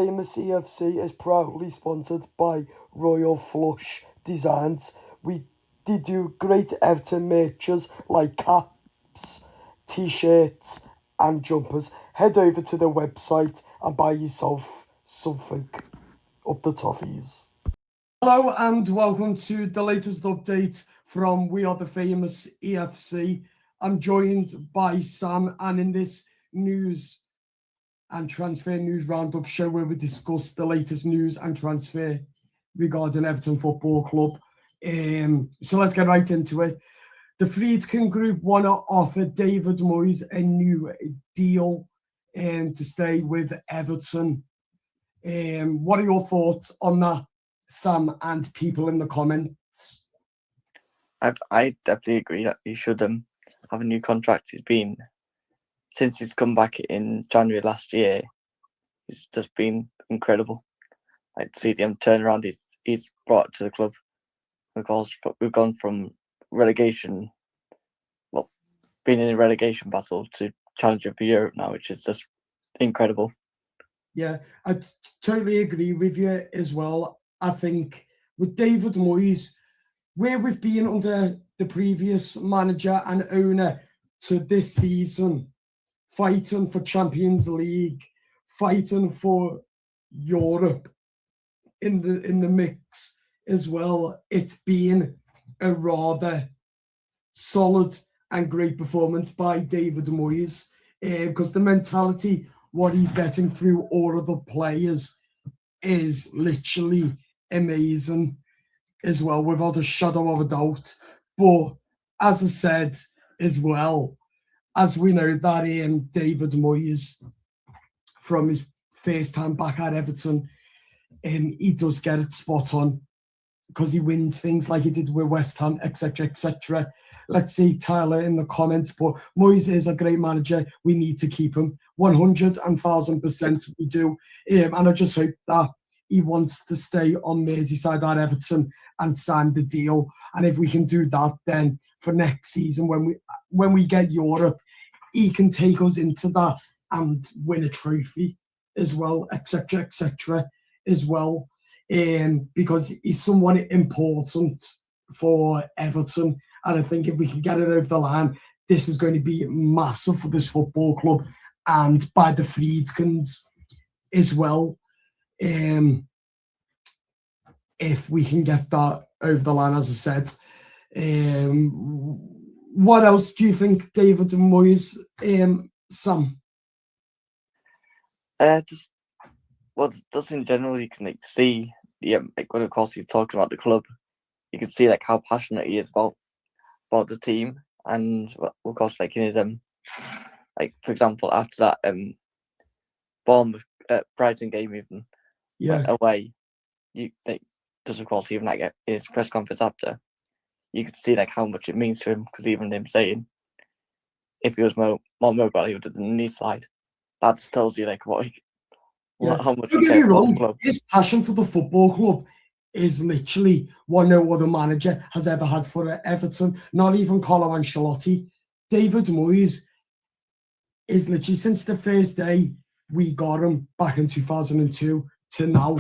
Famous EFC is proudly sponsored by Royal Flush Designs. They do great Everton merches like caps, t-shirts and jumpers. Head over to the website and buy yourself something up the toffees. Hello and welcome to the latest update from We Are the Famous EFC. I'm joined by Sam, and in this news and transfer news roundup show where we discuss the latest news and transfer regarding Everton Football Club. So let's get right into it. The Friedkin Group want to offer David Moyes a new deal to stay with Everton. What are your thoughts on that, Sam, and people in the comments? I definitely agree that he should have a new contract. Since he's come back in January last year, it's just been incredible. Like, to see the turnaround he's brought to the club. Because we've gone from relegation, being in a relegation battle, to challenging for Europe now, which is just incredible. Yeah, I totally agree with you as well. I think with David Moyes, where we've been under the previous manager and owner to this season, fighting for Champions League, fighting for Europe in the mix as well, it's been a rather solid and great performance by David Moyes, because the mentality, what he's getting through all of the players is literally amazing as well, without a shadow of a doubt. But as I said as well, as we know that David Moyes, from his first time back at Everton, he does get it spot on because he wins things like he did with West Ham, etc., etc. Let's see Tyler in the comments, but Moyes is a great manager. We need to keep him. 100,000% we do. And I just hope that he wants to stay on Merseyside at Everton and sign the deal. And if we can do that, then for next season, when we get Europe, he can take us into that and win a trophy as well, etc., etc., as well. Because he's somewhat important for Everton. And I think if we can get it over the line, this is going to be massive for this football club and by the Friedkins as well. If we can get that over the line, as I said. What else do you think, David and Moyes, Sam? Just in general, you can see when of course you're talking about the club, you can see how passionate he is about the team, and of course in his for example, after that Bournemouth Brighton game even went away, just of course even his press conference after, you could see how much it means to him, because even him saying if he was more mobile he would have done a knee slide. That just tells you how much he cares about the club. His passion for the football club is literally what no other manager has ever had for Everton. Not even Carlo Ancelotti. David Moyes is literally, since the first day we got him back in 2002 to now,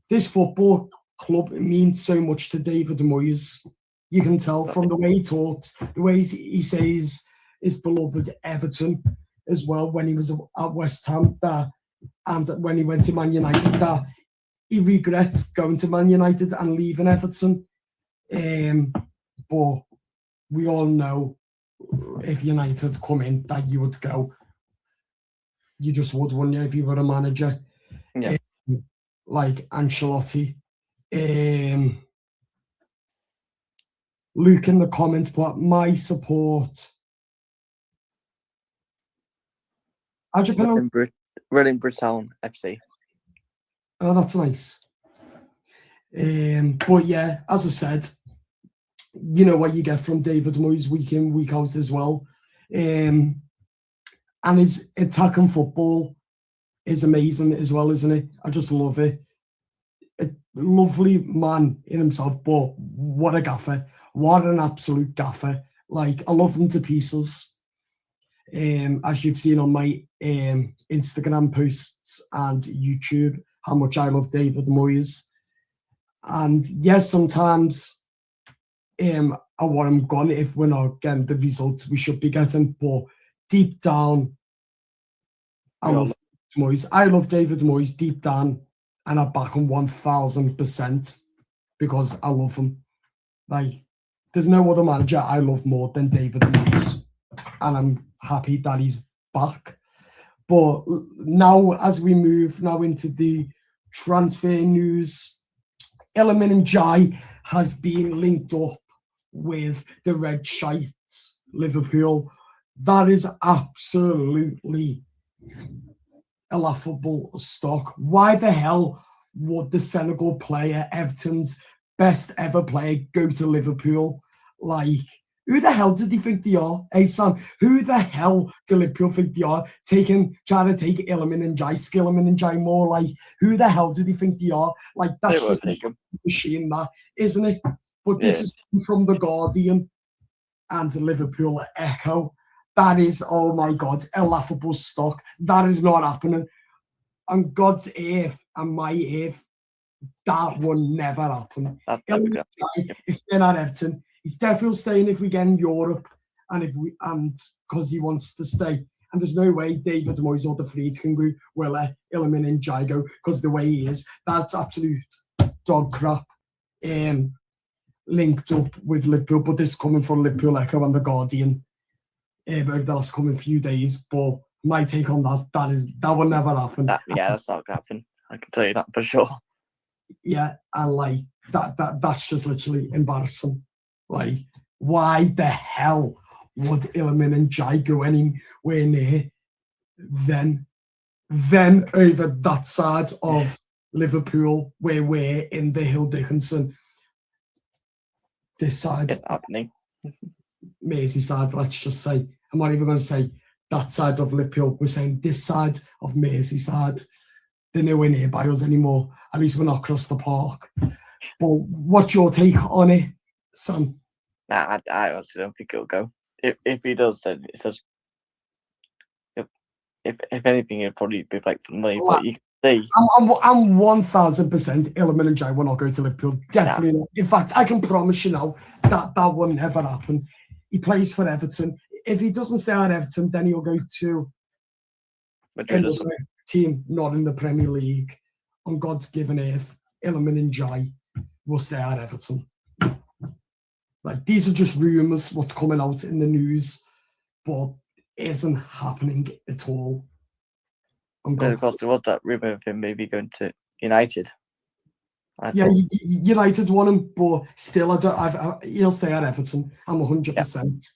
this football club means so much to David Moyes. You can tell from the way he talks, the way he says his beloved Everton as well, when he was at West Ham, and when he went to Man United, that he regrets going to Man United and leaving Everton. But we all know if United come in that you would go. You just would, wouldn't you, if you were a manager? Yeah. Like Ancelotti. Luke in the comments, but my support. How'd you pronounce? Reading Britain FC. Oh, that's nice. But yeah, as I said, you know what you get from David Moyes week in, week out as well. And his attacking football is amazing as well, isn't it? I just love it. A lovely man in himself, but what a gaffer. What an absolute gaffer. I love him to pieces. as you've seen on my Instagram posts and YouTube, how much I love David Moyes. And yes, sometimes I want him gone if we're not getting the results we should be getting. But deep down, I love Moyes. I love David Moyes deep down, and I back him 1000% because I love him. Like, there's no other manager I love more than David Moyes, and I'm happy that he's back. But now, as we move now into the transfer news, Iliman Ndiaye has been linked up with the Red Shites, Liverpool. That is absolutely a laughable stock. Why the hell would the Senegal player, Everton's best ever player, go to Liverpool? Like, who the hell did they think they are? Hey, Sam, who the hell do Liverpool think they are? Trying to take Iliman Ndiaye, Skilliman Ndiaye more. Like, who the hell do they think they are? Like, that's just a machine, that, isn't it? But this is from The Guardian and Liverpool Echo. That is, oh my God, a laughable stock. That is not happening. On God's earth and my earth, that will never happen. Iliman Ndiaye is staying at Everton. He's definitely staying if we get in Europe, and because he wants to stay. And there's no way David Moyes or the Friedkin group will let Iliman Ndiaye go because the way he is, that's absolute dog crap. Linked up with Liverpool, but this coming from Liverpool Echo and The Guardian over the last coming few days. But my take on that will never happen. That's not going to happen. I can tell you that for sure. Yeah, and like that's just literally embarrassing. Like, why the hell would Iliman Ndiaye go anywhere near then over that side of Liverpool where we're in the Hill Dickinson? This side, it's happening. Merseyside, let's just say. I'm not even going to say that side of Liverpool. We're saying this side of Merseyside. They're nowhere nearby us anymore. At least we're not across the park. But what's your take on it, Sam? Nah, I honestly don't think it'll go. If he does, then it's just. If anything, it'd probably be like for money. But you can see, I'm 1000% Iliman Ndiaye will not go to Liverpool. Definitely not. In fact, I can promise you now that will never happen. He plays for Everton. If he doesn't stay at Everton, then he'll go to another team not in the Premier League. On God's given earth, Iliman Ndiaye will stay at Everton. Like, these are just rumours, what's coming out in the news, but it isn't happening at all. Of course, there was that rumour of him maybe going to United. United won him, but still, he'll stay at Everton. I'm 100%.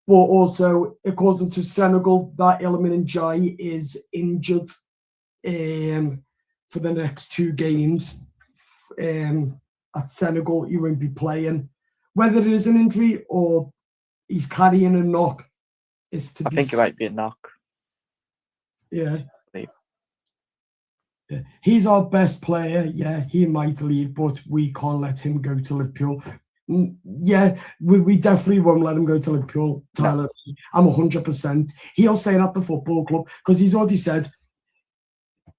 But also, according to Senegal, that Iliman Ndiaye is injured for the next 2 games. At Senegal, he won't be playing. Whether it is an injury or he's carrying a knock, I think it might be a knock. Yeah. Yeah. He's our best player. Yeah, he might leave, but we can't let him go to Liverpool. Yeah, we definitely won't let him go to Liverpool, Tyler. No. I'm 100%. He'll stay at the football club because he's already said,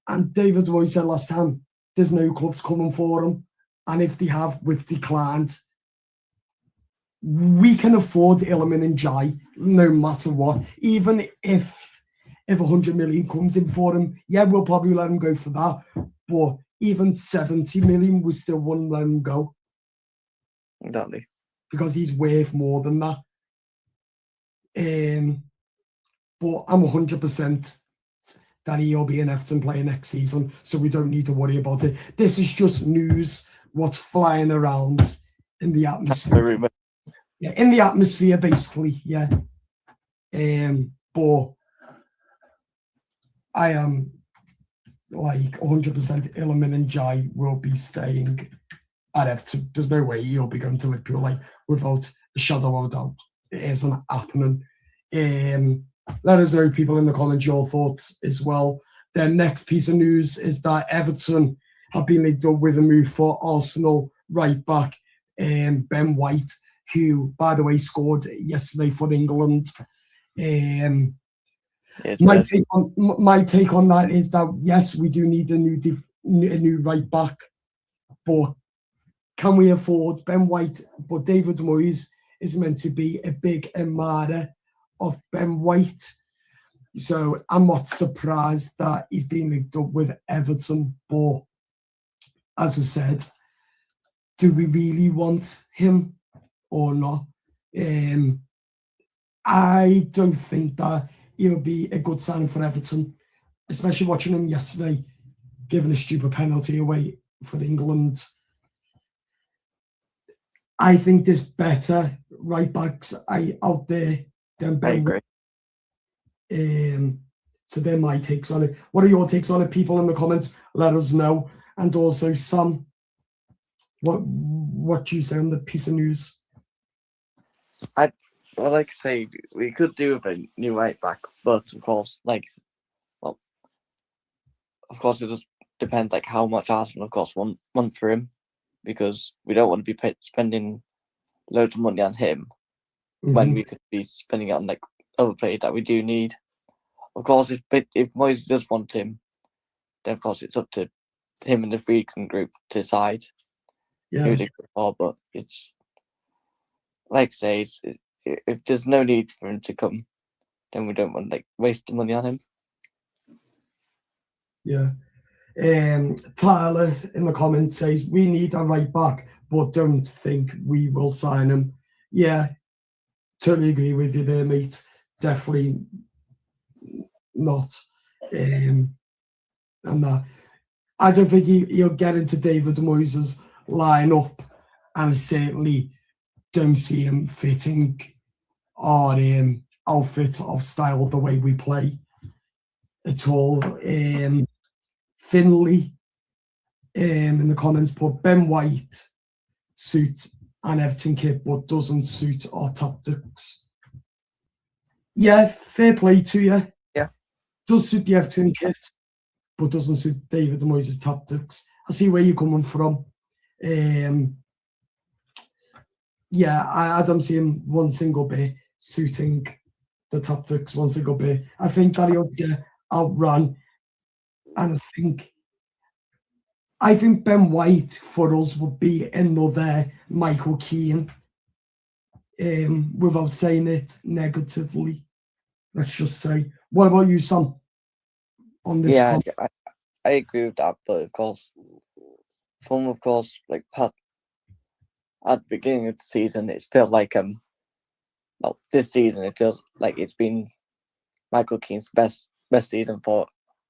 and David Moyes said last time, there's no clubs coming for him. And if they have, we've declined. We can afford Iliman Ndiaye no matter what. Even if 100 million comes in for him, yeah, we'll probably let him go for that. But even 70 million, we still wouldn't let him go. Exactly. Because he's worth more than that. But I'm 100% that he'll be an Everton player next season, so we don't need to worry about it. This is just news, what's flying around in the atmosphere. Yeah, in the atmosphere, basically, yeah. But I am like 100% Iliman Ndiaye will be staying at Everton. There's no way he'll be going to Liverpool, like, without a shadow of a doubt. It isn't happening. Let us know, people in the comments, your thoughts as well. The next piece of news is that Everton have been linked up with a move for Arsenal right back Ben White, who, by the way, scored yesterday for England. My take on that is that yes, we do need a new right back, but can we afford Ben White? But David Moyes is meant to be a big admirer of Ben White, so I'm not surprised that he's being linked up with Everton. But as I said, do we really want him or not? I don't think that he'll be a good signing for Everton, especially watching him yesterday, giving a stupid penalty away for England. I think there's better right backs out there than Ben. I agree. So they're my takes on it. What are your takes on it? People in the comments, let us know. And also, Sam, what do you say on the piece of news? Well, like I say, we could do with a new right back, but of course, of course, it just depends how much Arsenal, of course, want for him, because we don't want to be spending loads of money on him when we could be spending it on other players that we do need. Of course, if Moyes does want him, then of course it's up to him and the Freaks group to decide who they go for. But it's like I say, if there's no need for him to come, then we don't want waste the money on him. Yeah. Tyler in the comments says we need a right back, but don't think we will sign him. Yeah, totally agree with you there, mate. Definitely not. And that I don't think he'll get into David Moyes' lineup, and I certainly don't see him fitting our outfit of style the way we play at all. Finley in the comments put Ben White suits an Everton kit but doesn't suit our tactics. Yeah, fair play to you. Yeah. Does suit the Everton kit but doesn't suit David Moyes' tactics. I see where you're coming from. Yeah, I don't see him one single bit suiting the tactics, one single bit. I think that he'll get outrun, and I think Ben White for us would be another Michael Keane, without saying it negatively. Let's just say. What about you, Sam? On this? Yeah, I agree with that, but of course, Pat, at the beginning of the season, it felt this season it feels like it's been Michael Keane's best season for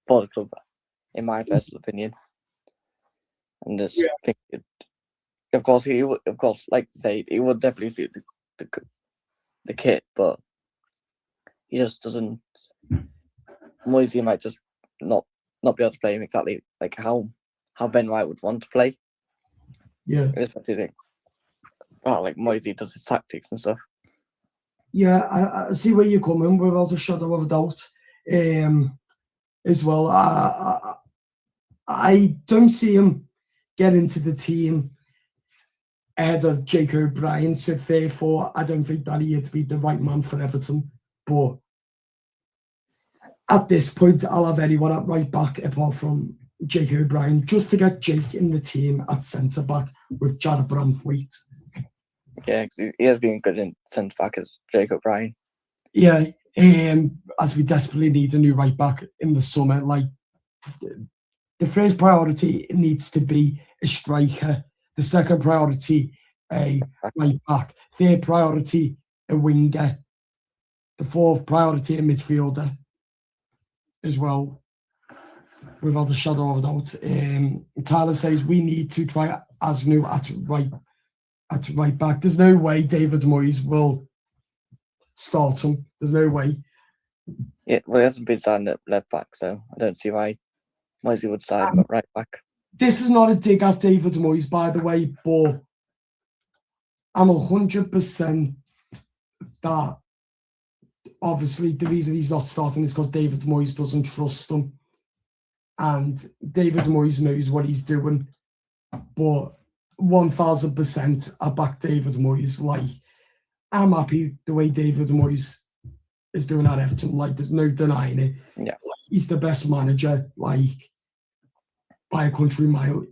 the club, in my personal opinion. And just think of course, like to say, he would definitely suit the kit, but he just doesn't. Moisey might just not be able to play him exactly how Ben White would want to play. Yeah. Moisey does his tactics and stuff. Yeah, I see where you're coming without a shadow of a doubt. As well, I don't see him get into the team ahead of Jake O'Brien, so therefore I don't think that he'd be the right man for Everton. But at this point, I'll have anyone at right back apart from Jake O'Brien, just to get Jake in the team at centre back with Jared Bramthwaite. Yeah, he has been good in centre back as Jake O'Brien. Yeah, as we desperately need a new right back in the summer. The first priority needs to be a striker. The second priority, a right back. Third priority, a winger. The fourth priority, a midfielder as well, without a shadow of a doubt. Tyler says we need to try Asnu at right back. There's no way David Moyes will start him. There's no way. Yeah, well, he hasn't been signed at left back, so I don't see why Moyes would sign him at right back. This is not a dig at David Moyes, by the way, but I'm 100% that obviously the reason he's not starting is because David Moyes doesn't trust him. And David Moyes knows what he's doing. But 1000% I back David Moyes. I'm happy the way David Moyes is doing at Everton. Like, there's no denying it. Yeah. He's the best manager, like, by a country mile.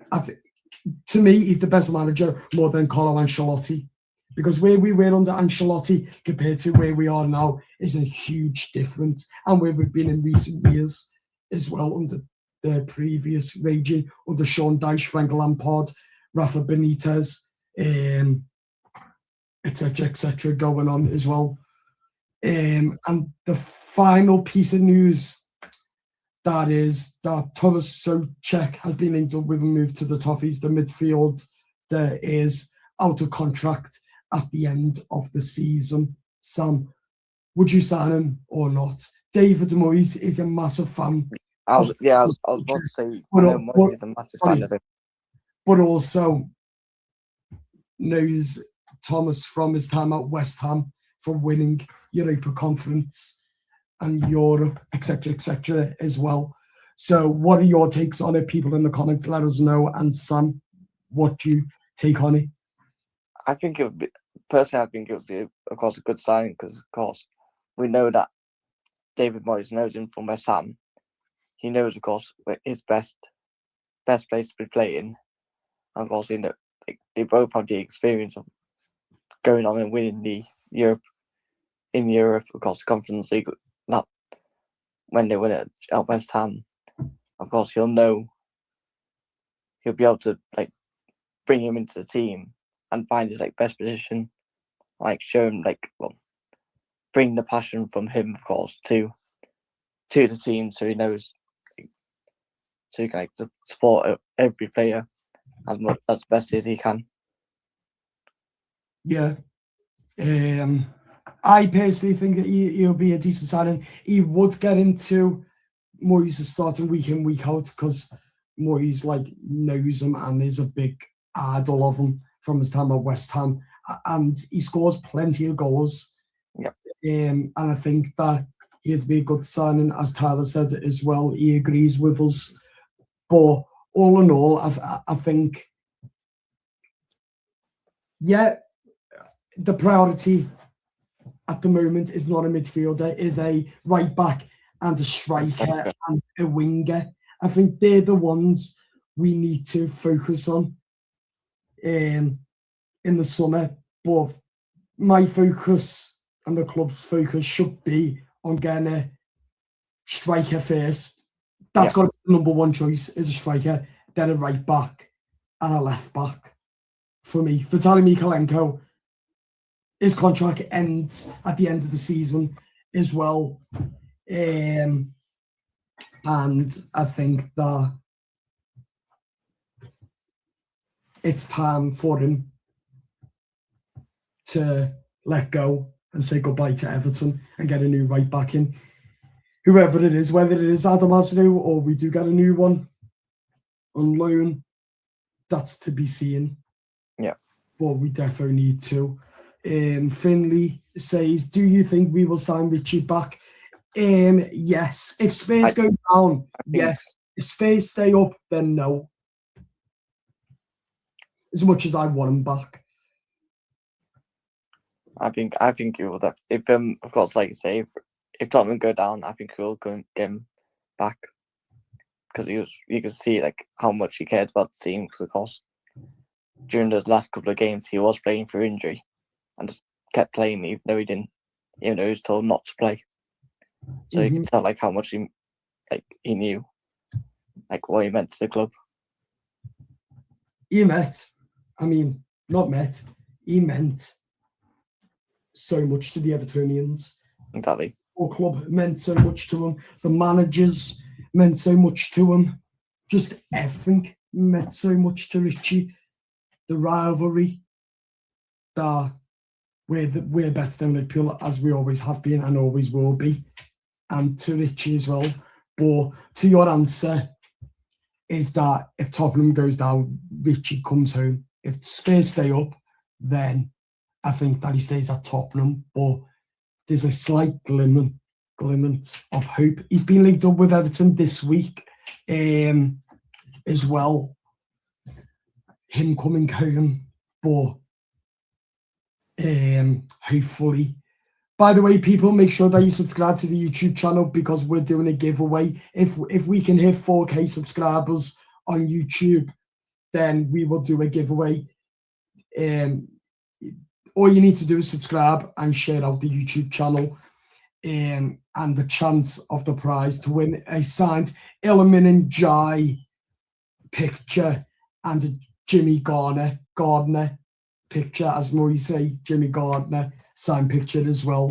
To me, he's the best manager more than Carlo Ancelotti. Because where we were under Ancelotti compared to where we are now is a huge difference. And where we've been in recent years as well under the previous regime, under Sean Dyche, Frank Lampard, Rafa Benitez, etc., going on as well. And the final piece of news that is that Thomas Souček has been linked up with a move to the Toffees. The midfield there is out of contract at the end of the season. Sam, would you sign him or not? David Moyes is a massive fan. I was about to say, I know Moyes is a massive fan of him. But also knows Thomas from his time at West Ham for winning Europa Conference and Europe, etc., as well. So what are your takes on it? People in the comments, let us know. And Sam, what do you take on it? I think it would be, of course, a good signing because, of course, we know that David Moyes knows him from West Ham. He knows, of course, his best place to be playing. And of course, they both have the experience of going on and winning the Europe, of course, the Conference League. Not when they win it at West Ham. Of course, he'll be able to bring him into the team and find his best position, show him bring the passion from him, of course, to the team, so he knows so he can support every player as best as he can. Yeah. I personally think that he'll be a decent signing. He would get into Moyes starting week in, week out because Moyes knows him and is a big idol of him from his time at West Ham, and he scores plenty of goals. Yep. And I think that he'd be a good signing, as Tyler said as well. He agrees with us. But all in all, I think, the priority at the moment is not a midfielder, is a right back and a striker and a winger. I think they're the ones we need to focus on in the summer. But my focus and the club's focus should be on getting a striker first. That's got to be the number one choice, is a striker, then a right back and a left back. For me, Vitaly Mykolenko, his contract ends at the end of the season as well. And I think that it's time for him to let go and say goodbye to Everton and get a new right back in. Whoever it is, whether it is Adam Asnou or we do get a new one on loan, that's to be seen. Yeah. But we definitely need to. Finley says, do you think we will sign Richie back? Yes. If Spurs go down, yes. If Spurs stay up, then no. As much as I want him back. I think you will. If of course, like you say, if Tottenham go down, I think we'll go and get him back because you can see how much he cared about the team. Because of course, during the last couple of games, he was playing through injury and just kept playing even though he didn't, even though he was told not to play. So you can tell how much he knew what he meant to the club. He meant so much to the Evertonians. Exactly. Our club meant so much to him. The managers meant so much to him. Just everything meant so much to Richie. The rivalry that we're better than Liverpool, as we always have been and always will be. And to Richie as well. But to your answer is that if Tottenham goes down, Richie comes home. If Spurs stay up, then I think that he stays at Tottenham. But there's a slight glimmer of hope. He's been linked up with Everton this week as well. Him coming home, but hopefully By the way, people, make sure that you subscribe to the YouTube channel because we're doing a giveaway. If we can hit 4K subscribers on YouTube, then we will do a giveaway. All you need to do is subscribe and share out the YouTube channel. And the chance of the prize to win a signed Illumin Jai picture and a Jimmy Gardner picture, as Murray say, Jimmy Gardner signed picture as well.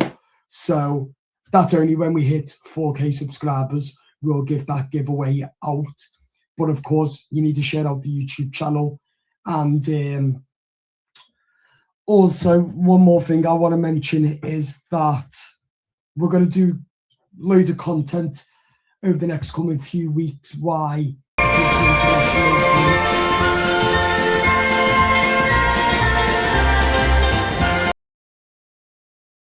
So that's only when we hit 4K subscribers, we'll give that giveaway out. But of course, you need to share out the YouTube channel. And also, one more thing I want to mention is that we're going to do loads of content over the next coming few weeks. Why?